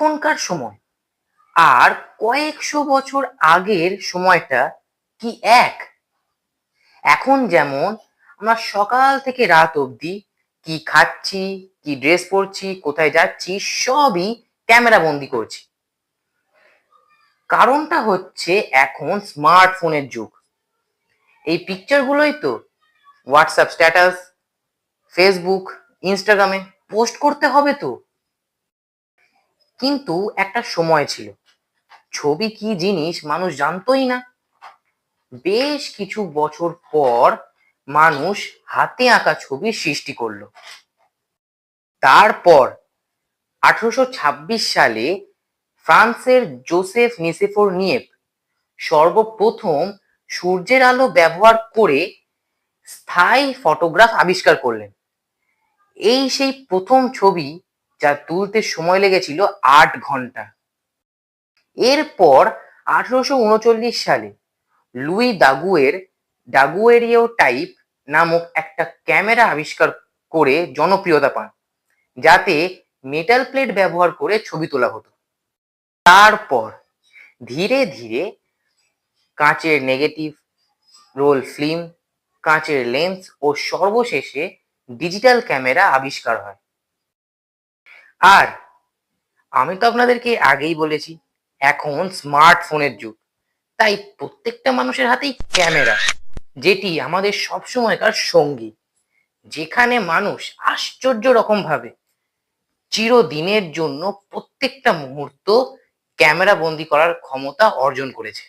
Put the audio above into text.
এখনকার সময় আর কয়েকশো বছর আগের সময়টা কি এক? এখন যেমন আমরা সকাল থেকে রাত অবধি কি খাচ্ছি, কি ড্রেস পরছি, কোথায় যাচ্ছি সবই ক্যামেরা বন্দি করছি। কারণটা হচ্ছে এখন স্মার্টফোনের যুগ। এই পিকচারগুলোই তো হোয়াটসঅ্যাপ স্ট্যাটাস, ফেসবুক, ইনস্টাগ্রামে পোস্ট করতে হবে তো। কিন্তু একটা সময় ছিল ছবি কি জিনিস মানুষ জানতোই না। বেশ কিছু বছর পর মানুষ হাতে আঁকা ছবির সৃষ্টি করলো। তারপর 1826 সালে ফ্রান্সের জোসেফ নিসেফোর নিয়েভ সর্বপ্রথম সূর্যের আলো ব্যবহার করে স্থায়ী ফটোগ্রাফ আবিষ্কার করলেন। এই সেই প্রথম ছবি যা তুলতে সময় লেগেছিল 8 ঘন্টা। এরপর 1839 সালে লুই ডাগুয়েরিওটাইপ নামক একটা ক্যামেরা আবিষ্কার করে জনপ্রিয়তা পান, যাতে মেটাল প্লেট ব্যবহার করে ছবি তোলা হতো। তারপর ধীরে ধীরে কাঁচের নেগেটিভ, রোল ফিল্ম, কাঁচের লেন্স ও সর্বশেষে ডিজিটাল ক্যামেরা আবিষ্কার হয়। আর আমি তো আপনাদেরকে আগেই বলেছি এখন স্মার্টফোনের যুগ, তাই প্রত্যেকটা মানুষের হাতেই ক্যামেরা, যেটি আমাদের সবসময়কার সঙ্গী, যেখানে মানুষ আশ্চর্য রকম ভাবে চিরদিনের জন্য প্রত্যেকটা মুহূর্ত ক্যামেরা বন্দি করার ক্ষমতা অর্জন করেছে।